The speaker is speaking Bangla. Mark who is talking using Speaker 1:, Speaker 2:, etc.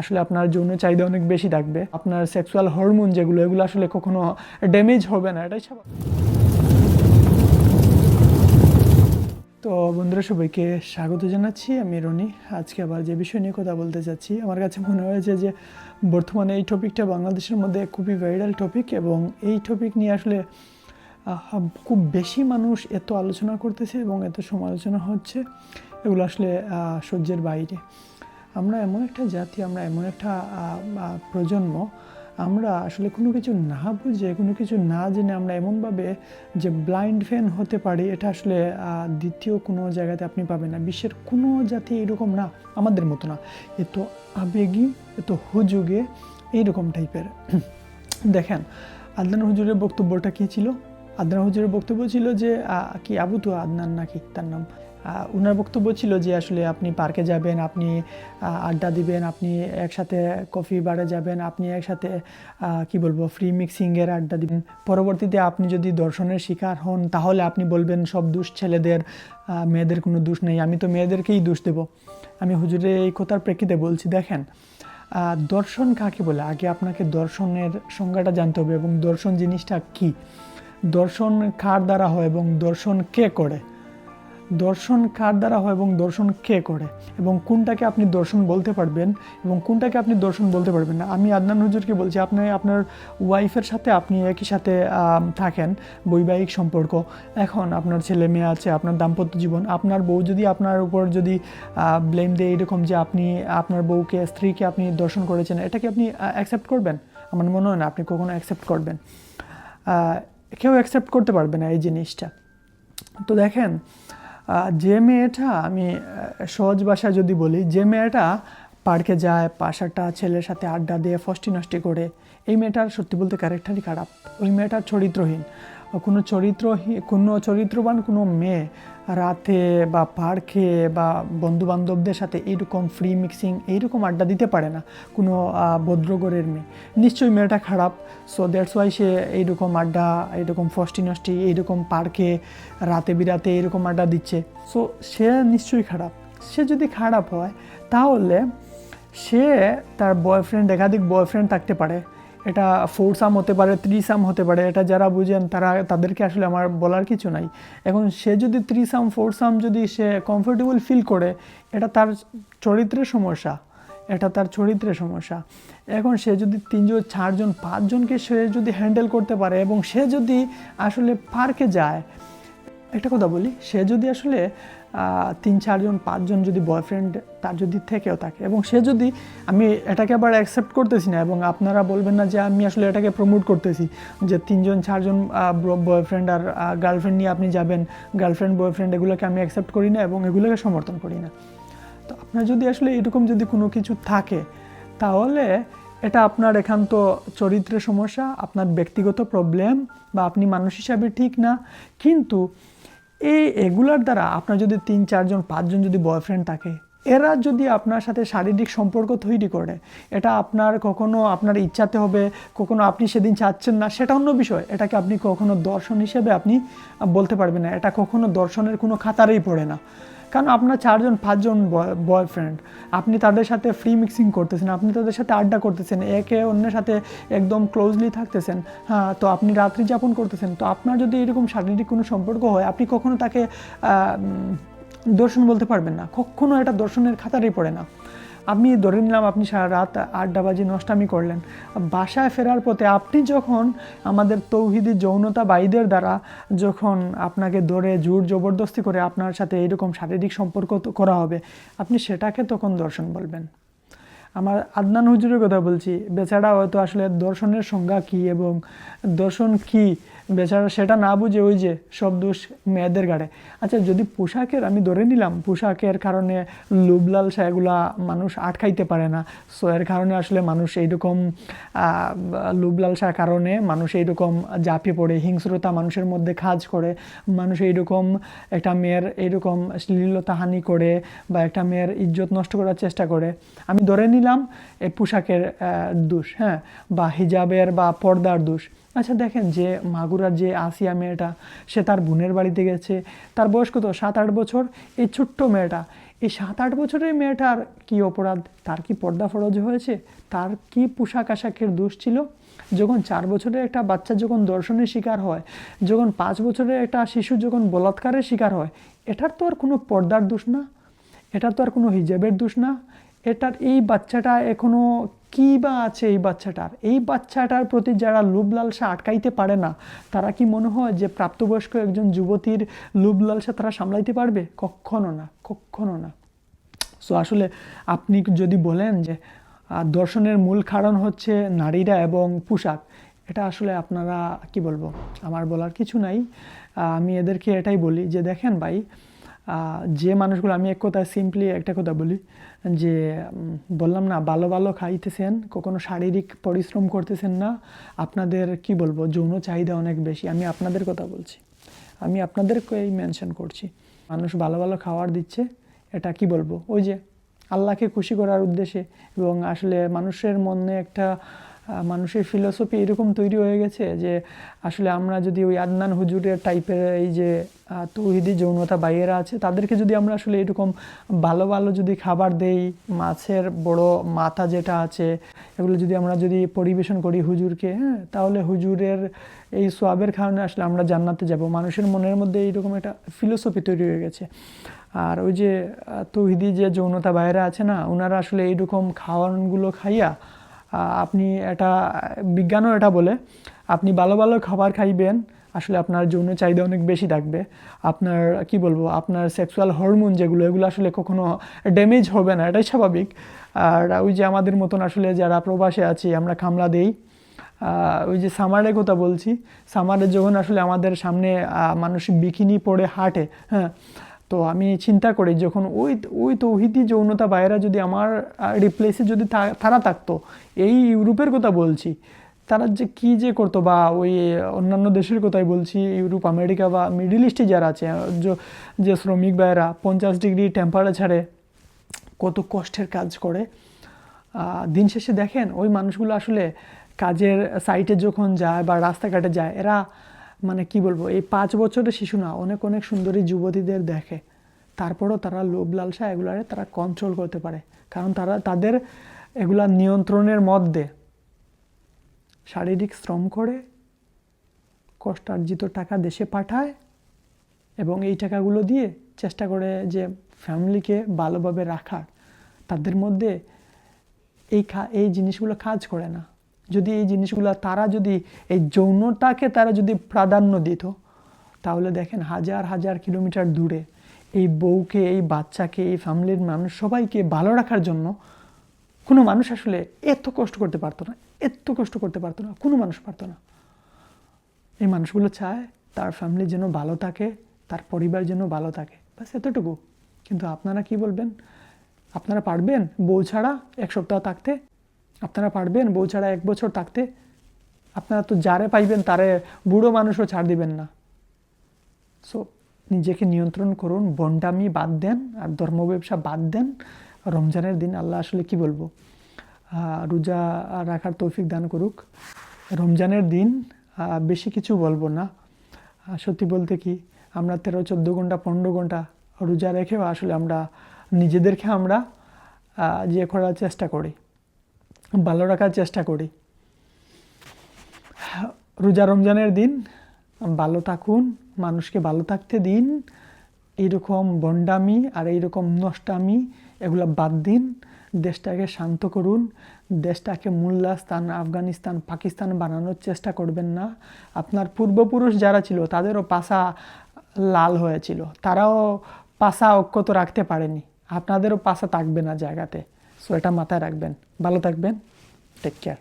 Speaker 1: আসলে আপনার যৌন চাহিদা অনেক বেশি থাকবে, আপনার সেক্সুয়াল হরমোন যেগুলো এগুলো আসলে কখনো ড্যামেজ হবে না, এটাই স্বাভাবিক। তো বন্ধুরা সবাইকে স্বাগত জানাচ্ছি, আমি রনি। আজকে আবার যে বিষয় নিয়ে কথা বলতে চাচ্ছি, আমার কাছে মনে হয়েছে যে বর্তমানে এই টপিকটা বাংলাদেশের মধ্যে খুবই ভাইরাল টপিক, এবং এই টপিক নিয়ে আসলে খুব বেশি মানুষ এত আলোচনা করতেছে এবং এত সমালোচনা হচ্ছে, এগুলো আসলে সহ্যের বাইরে। আমরা এমন একটা জাতি, আমরা এমন একটা প্রজন্ম, আমরা আসলে কোনো কিছু না বুঝে, কোনো কিছু না জেনে আমরা এমনভাবে যে ব্লাইন্ড ফ্যান হতে পারি, এটা আসলে দ্বিতীয় কোনো জায়গাতে আপনি পাবেন না। বিশ্বের কোনো জাতি এরকম না, আমাদের মতো না, এত আবেগী, এত হুজুগে, এইরকম টাইপের। দেখেন আদনান হুজুরের বক্তব্যটা কী ছিল? আদনান হুজুরের বক্তব্য ছিল যে কি আবু তো আদনান নাকি তার নাম, ওনার বক্তব্য ছিল যে আসলে আপনি পার্কে যাবেন, আপনি আড্ডা দিবেন, আপনি একসাথে কফি বারে যাবেন, আপনি একসাথে কি বলবো ফ্রি মিক্সিংয়ের আড্ডা দিবেন। পরবর্তীতে আপনি যদি দর্শনের শিকার হন তাহলে আপনি বলবেন সব দোষ ছেলেদের, মেয়েদের কোনো দোষ নেই, আমি তো মেয়েদেরকেই দোষ দেব। আমি হুজুরের এই কথার প্রেক্ষিতে বলছি, দেখেন দর্শন কাকে বলে, আগে আপনাকে দর্শনের সংজ্ঞাটা জানতে হবে এবং দর্শন জিনিসটা কি, দর্শন কার দ্বারা হয় এবং দর্শন কে করে, দর্শন কার দ্বারা হয় এবং দর্শন কে করে, এবং কোনটাকে আপনি দর্শন বলতে পারবেন এবং কোনটাকে আপনি দর্শন বলতে পারবেন না। আমি আদনান হুজুরকে বলছি, আপনি আপনার ওয়াইফের সাথে আপনি একই সাথে থাকেন, বৈবাহিক সম্পর্ক, এখন আপনার ছেলে মেয়ে আছে, আপনার দাম্পত্য জীবন, আপনার বউ যদি আপনার উপর যদি ব্লেম দেয় এরকম যে আপনি আপনার বউকে, স্ত্রীকে আপনি দর্শন করেছেন, এটাকে আপনি অ্যাকসেপ্ট করবেন? আমার মনে হয় না আপনি কখনো অ্যাকসেপ্ট করবেন, কেউ অ্যাকসেপ্ট করতে পারবে না এই জিনিসটা। তো দেখেন যে মেয়েটা, আমি সহজ ভাষায় যদি বলি, যে মেয়েটা পার্কে যায়, 5-8টা ছেলের সাথে আড্ডা দিয়ে ফষ্টি নষ্টি করে, এই মেয়েটার সত্যি বলতে ক্যারেক্টারই খারাপ, ওই মেয়েটার চরিত্রহীন। কোনো চরিত্রবান কোনো মেয়ে রাতে বা পার্কে বা বন্ধুবান্ধবদের সাথে এইরকম ফ্রি মিক্সিং, এইরকম আড্ডা দিতে পারে না কোনো ভদ্রঘরের মেয়ে, নিশ্চয়ই মেয়েটা খারাপ। সো দ্যাটস ওয়াই সে এইরকম আড্ডা, এইরকম ফষ্টি নষ্টি, এইরকম পার্কে রাতে বিরাতে এইরকম আড্ডা দিচ্ছে। সো সে নিশ্চয়ই খারাপ। সে যদি খারাপ হয় তাহলে সে তার বয়ফ্রেন্ড, একাধিক বয়ফ্রেন্ড থাকতে পারে, এটা 4সাম হতে পারে, 3সাম হতে পারে, এটা যারা বুঝেন তাদেরকে আসলে আমার বলার কিছু নাই। এখন সে যদি 3সাম 4সাম যদি সে কমফোর্টেবল ফিল করে, এটা তার চরিত্রের সমস্যা, এটা তার চরিত্রের সমস্যা। এখন সে যদি 3জন 4জন 5জনকে সে যদি হ্যান্ডেল করতে পারে, এবং সে যদি আসলে পার্কে যায়, একটা কথা বলি, সে যদি আসলে 3-4জন 5জন যদি বয়ফ্রেন্ড তার যদি থেকেও থাকে, এবং সে যদি, আমি এটাকে আবার অ্যাকসেপ্ট করতেছি না, এবং আপনারা বলবেন না যে আমি আসলে এটাকে প্রমোট করতেছি যে 3জন 4জন বয়ফ্রেন্ড আর গার্লফ্রেন্ড নিয়ে আপনি যাবেন, গার্লফ্রেন্ড বয়ফ্রেন্ড এগুলোকে আমি অ্যাকসেপ্ট করি না এবং এগুলোকে সমর্থন করি না। তো আপনার যদি আসলে এরকম যদি কোনো কিছু থাকে, তাহলে এটা আপনার একান্ত চরিত্রের সমস্যা, আপনার ব্যক্তিগত প্রবলেম, বা আপনি মানুষ হিসাবে ঠিক না। কিন্তু এগুলার দ্বারা আপনার যদি 3-4জন 5জন যদি বয়ফ্রেন্ড থাকে, এরা যদি আপনার সাথে শারীরিক সম্পর্ক তৈরি করে, এটা আপনার কখনো আপনার ইচ্ছাতে হবে, কখনো আপনি সেদিন চাচ্ছেন না, সেটা অন্য বিষয়। এটাকে আপনি কখনো দর্শন হিসেবে আপনি বলতে পারবেন না, এটা কখনো দর্শনের কোনো খাতারেই পড়ে না। কারণ আপনার 4জন 5জন বয়ফ্রেন্ড, আপনি তাদের সাথে ফ্রি মিক্সিং করতেছেন, আপনি তাদের সাথে আড্ডা করতেছেন, একে অন্যের সাথে একদম ক্লোজলি থাকতেছেন, হ্যাঁ, তো আপনি রাত্রি যাপন করতেছেন। তো আপনার যদি এরকম শারীরিক কোনো সম্পর্ক হয়, আপনি কখনো তাকে দর্শন বলতে পারবেন না, কখনো এটা দর্শনের খাতারেই পড়ে না। আপনি ধরে নিলাম আপনি সারা রাত আড্ডাবাজি নষ্টামি করলেন, বাসায় ফেরার পথে আপনি যখন আমাদের তৌহিদি যৌনতা বাইদের দ্বারা যখন আপনাকে ধরে জোর জবরদস্তি করে আপনার সাথে এইরকম শারীরিক সম্পর্ক করা হবে, আপনি সেটাকে তখন দর্শন বলবেন। আমার আদনান হুজুরের কথা বলছি, বেচারা হয়তো আসলে দর্শনের সংজ্ঞা কী এবং দর্শন কী বেচারা সেটা না বুঝে ওই যে সব দোষ মেয়েদের গাড়ে। আচ্ছা, যদি পোশাকের, আমি ধরে নিলাম পোশাকের কারণে লোভ লালসা এগুলা মানুষ আটকাইতে পারে না, সো এর কারণে আসলে মানুষ এইরকম লোভ লালসার কারণে মানুষ এইরকম ঝাঁপিয়ে পড়ে, হিংস্রতা মানুষের মধ্যে কাজ করে, মানুষ এইরকম একটা মেয়ের এইরকম শ্লীলতাহানি করে বা একটা মেয়ের ইজ্জত নষ্ট করার চেষ্টা করে। আমি ধরে নিলাম এই পোশাকের দোষ, হ্যাঁ, বা হিজাবের বা পর্দার দোষ। আচ্ছা দেখেন, যে মাগুরার যে আসিয়া মেয়েটা, সে তার বোনের বাড়িতে গেছে, তার বয়স কত, 7-8 বছর। এই ছোট্ট মেয়েটা, এই 7-8 বছরের মেয়েটার কি অপরাধ? তার কি পর্দা ফরজ হয়েছে? তার কি পোশাক আশাকের দোষ ছিল? যখন 4 বছরের একটা বাচ্চা যখন ধর্ষণের শিকার হয়, যখন 5 বছরের একটা শিশু যখন বলাৎকারের শিকার হয়, এটার তো আর কোনো পর্দার দোষ না, এটার তো আর কোনো হিজাবের দোষ না। এটার এই বাচ্চাটা এখনও কী বা আছে এই বাচ্চাটার প্রতি যারা লোভ লালসা আটকাইতে পারে না, তারা কি মনে হয় যে প্রাপ্তবয়স্ক একজন যুবতীর লোভ লালসা তারা সামলাইতে পারবে? কখনো না, কখনো না। সো আসলে আপনি যদি বলেন যে দর্শনের মূল কারণ হচ্ছে নারীরা এবং পোশাক, এটা আসলে আপনারা কি বলবো, আমার বলার কিছু নাই। আমি এদেরকে এটাই বলি যে দেখেন ভাই, যে মানুষগুলো, আমি এক কথা সিম্পলি একটা কথা বলি যে বললাম না, ভালো ভালো খাইতেছেন, কখনো শারীরিক পরিশ্রম করতেছেন না, আপনাদের কি বলবো যৌন চাহিদা অনেক বেশি। আমি আপনাদের কথা বলছি, আমি আপনাদেরকেই মেনশন করছি। মানুষ ভালো ভালো খাবার দিচ্ছে, এটা কি বলবো, ওই যে আল্লাহকে খুশি করার উদ্দেশ্যে। এবং আসলে মানুষের মনে একটা মানুষের ফিলোসফি এরকম তৈরি হয়ে গেছে যে আসলে আমরা যদি ওই আদনান হুজুরের টাইপের এই যে তৌহিদি যৌনতা বাইয়েরা আছে, তাদেরকে যদি আমরা আসলে এরকম ভালো ভালো যদি খাবার দেই, মাছের বড় মাথা যেটা আছে এগুলো যদি আমরা যদি পরিবেশন করি হুজুরকে, হ্যাঁ, তাহলে হুজুরের এই সোয়াবের কারণে আসলে আমরা জান্নাতে যাব। মানুষের মনের মধ্যে এইরকম একটা ফিলোসফি তৈরি হয়ে গেছে। আর ওই যে তৌহিদি যে যৌনতা বাইরে আছে না, ওনারা আসলে এইরকম খাওয়ানগুলো খাইয়া, আপনি এটা বিজ্ঞানও এটা বলে, আপনি ভালো ভালো খাবার খাইবেন, আসলে আপনার যৌন চাহিদা অনেক বেশি থাকবে। আপনার কি বলবো, আপনার সেক্সুয়াল হরমোন যেগুলো, এগুলো আসলে কখনো ড্যামেজ হবে না, এটাই স্বাভাবিক। আর ওই যে আমাদের মতন আসলে যারা প্রবাসে আছি, আমরা কামলা দেই, ওই যে সামারের কথা বলছি, সামারে যখন আসলে আমাদের সামনে মানুষ বিকিনি পরে হাঁটে, হ্যাঁ, তো আমি চিন্তা করি যখন ওই তৌহিদি যৌনতা বাইরা যদি আমার রিপ্লেসে যদি তারা থাকতো, এই ইউরোপের কথা বলছি, তারা যে কী যে করতো, বা ওই অন্যান্য দেশের কথাই বলছি, ইউরোপ আমেরিকা বা মিডল ইস্টে যারা আছে, যে শ্রমিক ভাইয়েরা 50 ডিগ্রি টেম্পারেচারে কত কষ্টের কাজ করে, দিন শেষে দেখেন ওই মানুষগুলো আসলে কাজের সাইটে যখন যায় বা রাস্তাঘাটে যায়, এরা মানে কি বলবো, এই 5 বছরের শিশু না, অনেক অনেক সুন্দরী যুবতীদের দেখে, তারপরও তারা লোভ লালসা এগুলারে তারা কন্ট্রোল করতে পারে, কারণ তাদের এগুলা নিয়ন্ত্রণের মধ্যে শারীরিক শ্রম করে, কষ্টার্জিত টাকা দেশে পাঠায়, এবং এই টাকাগুলো দিয়ে চেষ্টা করে যে ফ্যামিলিকে ভালোভাবে রাখার। তাদের মধ্যে এই জিনিসগুলো কাজ করে না। যদি এই জিনিসগুলো তারা যদি এই যৌনতাকে তারা যদি প্রাধান্য দিত, তাহলে দেখেন হাজার হাজার কিলোমিটার দূরে এই বউকে, এই বাচ্চাকে, এই ফ্যামিলির মানুষ সবাইকে ভালো রাখার জন্য কোনো মানুষ আসলে এত কষ্ট করতে পারতো না, কোনো মানুষ পারতো না। এই মানুষগুলো চায় তার ফ্যামিলি যেন ভালো থাকে, তার পরিবার যেন ভালো থাকে, ব্যাস এতটুকু। কিন্তু আপনারা কি বলবেন? আপনারা পারবেন বউ ছাড়া 1 সপ্তাহ থাকতে? আপনারা পারবেন বউ ছাড়া 1 বছর থাকতে? আপনারা তো যারে পাইবেন তারে বুড়ো মানুষও ছাড় দিবেন না। সো নিজেকে নিয়ন্ত্রণ করুন, বন্ডামি বাদ দেন, আর ধর্ম ব্যবসা বাদ দেন। রমজানের দিন আল্লাহ আসলে কি বলবো, রোজা রাখার তৌফিক দান করুক। রমজানের দিন বেশি কিছু বলবো না, সত্যি বলতে কি, আমরা 13-14 ঘন্টা 15 ঘন্টা রোজা রেখেও আসলে আমরা নিজেদেরকে আমরা যে করার চেষ্টা করি, ভালো রাখার চেষ্টা করি। রোজা রমজানের দিন ভালো থাকুন, মানুষকে ভালো থাকতে দিন। এইরকম বন্ডামি আর এইরকম নষ্টামি এগুলো বাদ দিন। দেশটাকে শান্ত করুন, দেশটাকে মোল্লাস্তান, আফগানিস্তান, পাকিস্তান বানানোর চেষ্টা করবেন না। আপনার পূর্বপুরুষ যারা ছিল তাদেরও পাছা লাল হয়েছিল, তারাও পাছা অক্ষত রাখতে পারেনি, আপনাদেরও পাছা থাকবে না জায়গাতে। সো এটা মাথায় রাখবেন। ভালো থাকবেন, টেক কেয়ার।